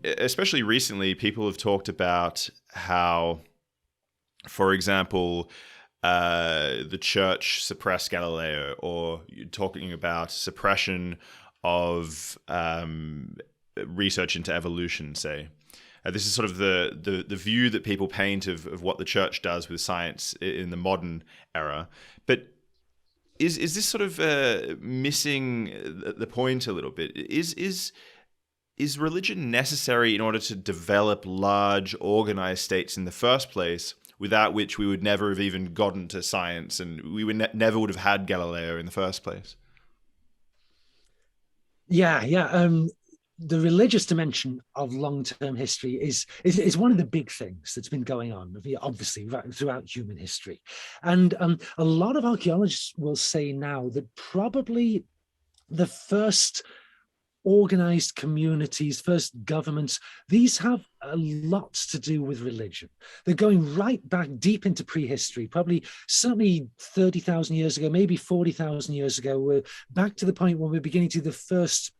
especially recently, people have talked about how, for example, the church suppressed Galileo, or you're talking about suppression of research into evolution, say. This is sort of the view that people paint of what the church does with science in the modern era. But is this sort of missing the point a little bit? Is religion necessary in order to develop large, organized states in the first place, without which we would never have even gotten to science, and we would never would have had Galileo in the first place? Yeah. The religious dimension of long-term history is one of the big things that's been going on, obviously, right throughout human history. And a lot of archaeologists will say now that probably the first organized communities, first governments, these have a lot to do with religion. They're going right back deep into prehistory, probably certainly 30,000 years ago, maybe 40,000 years ago. We're back to the point when we're beginning to the first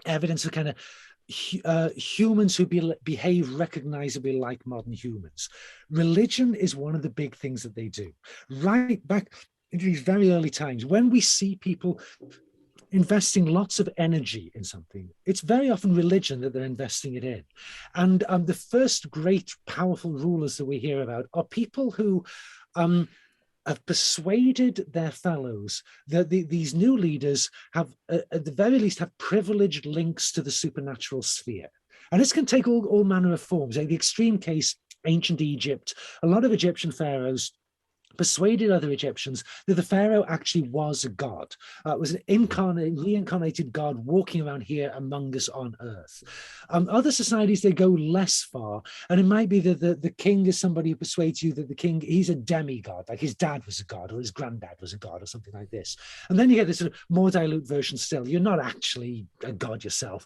evidence of kind of humans who behave recognizably like modern humans. Religion is one of the big things that they do. Right back into these very early times, when we see people investing lots of energy in something, it's very often religion that they're investing it in. And the first great powerful rulers that we hear about are people who have persuaded their fellows that these new leaders have, at the very least, have privileged links to the supernatural sphere. And this can take all manner of forms. In the extreme case, ancient Egypt, a lot of Egyptian pharaohs persuaded other Egyptians that the pharaoh actually was a god. It was an reincarnated god walking around here among us on earth. Other societies, they go less far, and it might be that the king is somebody who persuades you that the king, he's a demigod, like his dad was a god or his granddad was a god or something like this. And then you get this sort of more dilute version still. You're not actually a god yourself,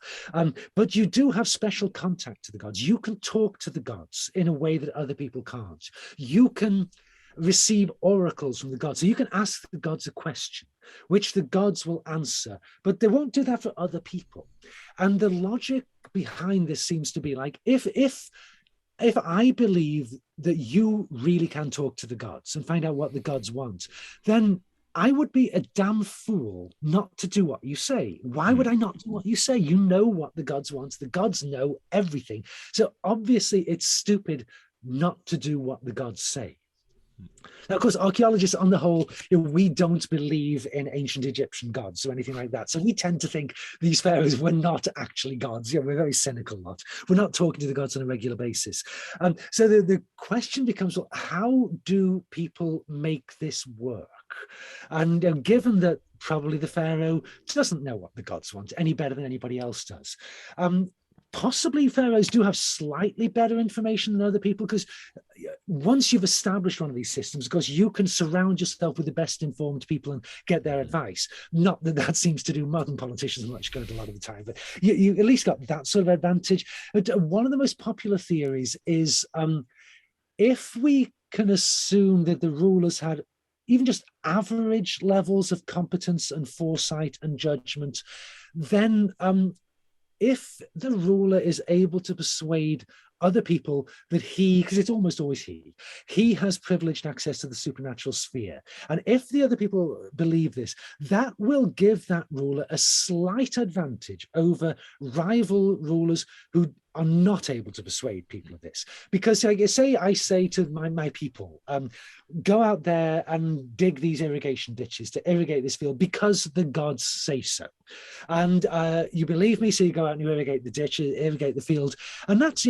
but you do have special contact to the gods. You can talk to the gods in a way that other people can't. You can receive oracles from the gods. So you can ask the gods a question, which the gods will answer, but they won't do that for other people. And the logic behind this seems to be like, if I believe that you really can talk to the gods and find out what the gods want, then I would be a damn fool not to do what you say. Why would I not do what you say? You know what the gods want. The gods know everything. So obviously it's stupid not to do what the gods say. Now, of course, archaeologists on the whole, we don't believe in ancient Egyptian gods or anything like that. So we tend to think these pharaohs were not actually gods. We're very cynical lot. We're not talking to the gods on a regular basis. So the question becomes, well, how do people make this work? And given that probably the pharaoh doesn't know what the gods want any better than anybody else does, possibly pharaohs do have slightly better information than other people, because once you've established one of these systems, of course, you can surround yourself with the best informed people and get their advice. Not that that seems to do modern politicians much good a lot of the time, but you at least got that sort of advantage. But one of the most popular theories is if we can assume that the rulers had even just average levels of competence and foresight and judgment, then if the ruler is able to persuade other people that because it's almost always he has privileged access to the supernatural sphere. And if the other people believe this, that will give that ruler a slight advantage over rival rulers who are not able to persuade people of this. Because I say to my people, go out there and dig these irrigation ditches to irrigate this field because the gods say so. And you believe me, so you go out and you irrigate the ditch, irrigate the field. And that's,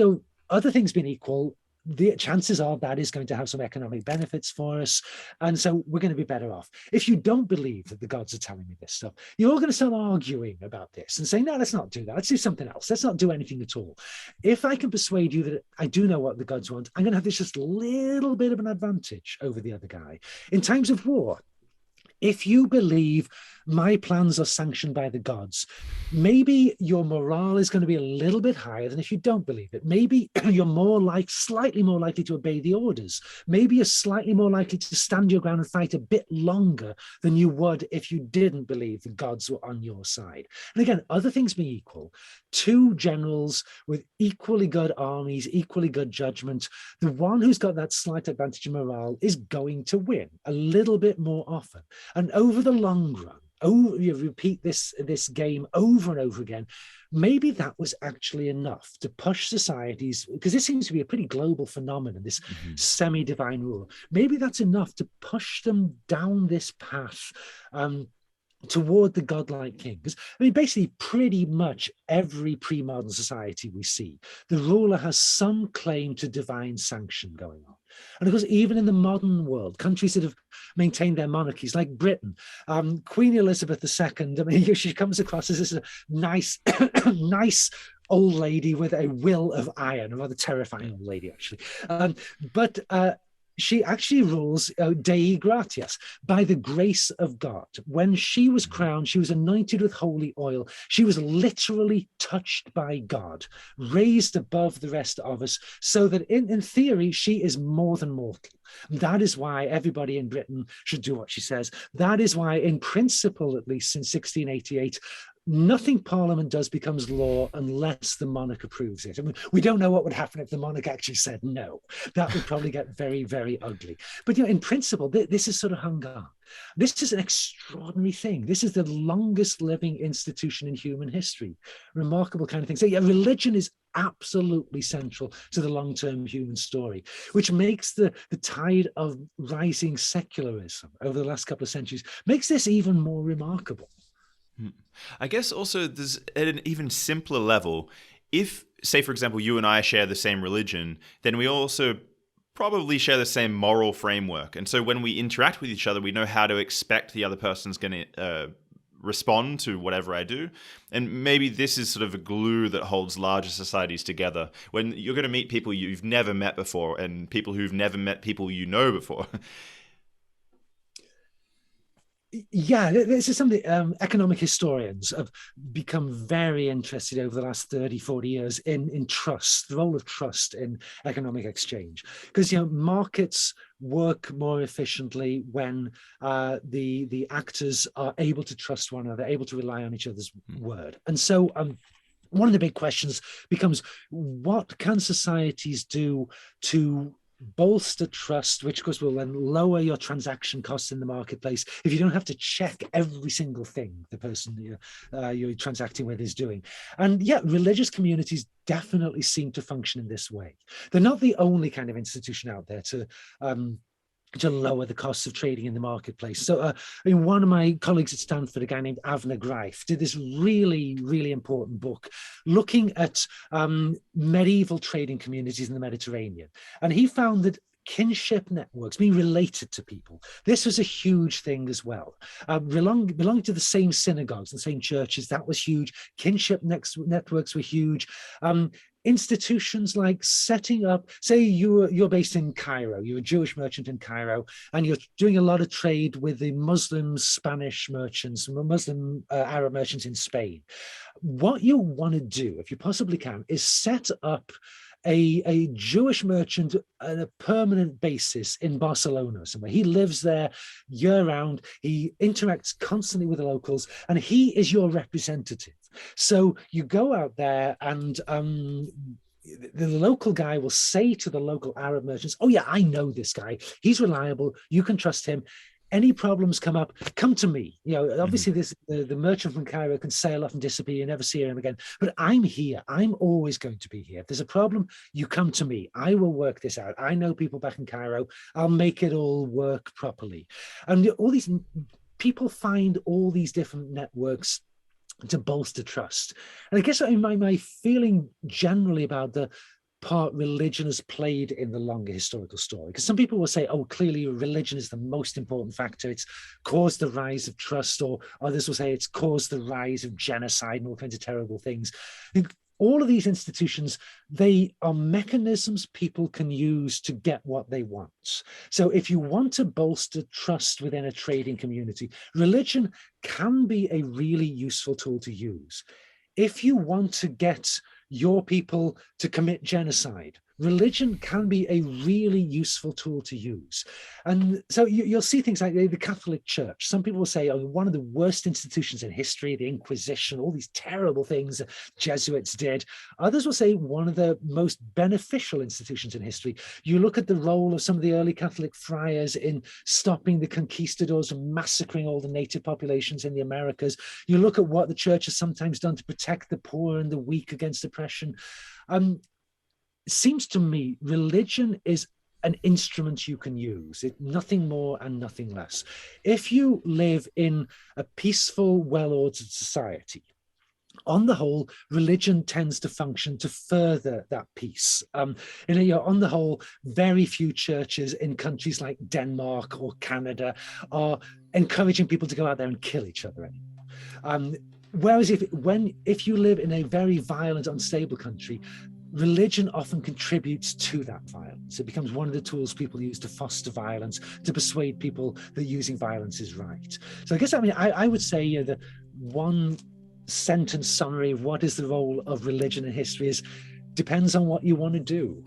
other things being equal, the chances are that is going to have some economic benefits for us. And so we're going to be better off. If you don't believe that the gods are telling me this stuff, you're all going to start arguing about this and saying, no, let's not do that. Let's do something else. Let's not do anything at all. If I can persuade you that I do know what the gods want, I'm going to have this just little bit of an advantage over the other guy. In times of war, if you believe my plans are sanctioned by the gods, maybe your morale is going to be a little bit higher than if you don't believe it. Maybe you're slightly more likely to obey the orders. Maybe you're slightly more likely to stand your ground and fight a bit longer than you would if you didn't believe the gods were on your side. And again, other things being equal, two generals with equally good armies, equally good judgment, the one who's got that slight advantage in morale is going to win a little bit more often. And over the long run, you repeat this game over and over again, maybe that was actually enough to push societies, because this seems to be a pretty global phenomenon, this semi-divine rule. Maybe that's enough to push them down this path toward the godlike king. Because I mean, basically, pretty much every pre-modern society we see, the ruler has some claim to divine sanction going on. And of course, even in the modern world, countries that have maintained their monarchies, like Britain, Queen Elizabeth II, I mean, she comes across as this nice, nice old lady with a will of iron, a rather terrifying old lady, actually. But she actually rules Dei gratias, by the grace of God. When she was crowned, she was anointed with holy oil. She was literally touched by God, raised above the rest of us, so that in theory, she is more than mortal. That is why everybody in Britain should do what she says. That is why, in principle, at least since 1688, nothing Parliament does becomes law unless the monarch approves it. I mean, we don't know what would happen if the monarch actually said no. That would probably get very, very ugly. But in principle, this is sort of hung on. This is an extraordinary thing. This is the longest living institution in human history. Remarkable kind of thing. So religion is absolutely central to the long-term human story, which makes the tide of rising secularism over the last couple of centuries, makes this even more remarkable. I guess also there's at an even simpler level, if, say, for example, you and I share the same religion, then we also probably share the same moral framework. And so when we interact with each other, we know how to expect the other person's going to respond to whatever I do. And maybe this is sort of a glue that holds larger societies together. When you're going to meet people you've never met before and people who've never met people you know before. Yeah, this is something economic historians have become very interested over the last 30, 40 years in trust, the role of trust in economic exchange. Because, markets work more efficiently when the actors are able to trust one another, able to rely on each other's word. And so one of the big questions becomes, what can societies do to bolster trust, which of course will then lower your transaction costs in the marketplace if you don't have to check every single thing the person you're transacting with is doing. And yeah, religious communities definitely seem to function in this way. They're not the only kind of institution out there to lower the costs of trading in the marketplace. So one of my colleagues at Stanford, a guy named Avner Greif, did this really, really important book looking at medieval trading communities in the Mediterranean. And he found that kinship networks, being related to people, this was a huge thing as well. Belonging to the same synagogues and same churches, that was huge. Kinship networks were huge. Institutions like setting up, say you're based in Cairo, you're a Jewish merchant in Cairo, and you're doing a lot of trade with the Muslim Spanish merchants, Muslim Arab merchants in Spain. What you want to do, if you possibly can, is set up a Jewish merchant on a permanent basis in Barcelona somewhere. He lives there year round. He interacts constantly with the locals, and he is your representative. So you go out there and the local guy will say to the local Arab merchants, oh yeah, I know this guy. He's reliable. You can trust him. Any problems come up, come to me. Obviously the merchant from Cairo can sail off and disappear. You never see him again. But I'm here. I'm always going to be here. If there's a problem, you come to me. I will work this out. I know people back in Cairo. I'll make it all work properly. And all these people find all these different networks to bolster trust. And I guess my feeling generally about the part religion has played in the longer historical story, because some people will say, oh, clearly religion is the most important factor, it's caused the rise of trust, or others will say it's caused the rise of genocide and all kinds of terrible things. all of these institutions, they are mechanisms people can use to get what they want. So if you want to bolster trust within a trading community, religion can be a really useful tool to use. If you want to get your people to commit genocide, religion can be a really useful tool to use. And so you'll see things like the Catholic Church. Some people will say, oh, one of the worst institutions in history, the Inquisition, all these terrible things that Jesuits did. Others will say one of the most beneficial institutions in history. You look at the role of some of the early Catholic friars in stopping the conquistadors and massacring all the native populations in the Americas. You look at what the church has sometimes done to protect the poor and the weak against oppression. It seems to me religion is an instrument you can use, nothing more and nothing less. If you live in a peaceful, well-ordered society, on the whole, religion tends to function to further that peace. On the whole, very few churches in countries like Denmark or Canada are encouraging people to go out there and kill each other anymore. Whereas if you live in a very violent, unstable country, religion often contributes to that violence. It becomes one of the tools people use to foster violence, to persuade people that using violence is right. So I would say the one sentence summary of what is the role of religion in history is depends on what you want to do.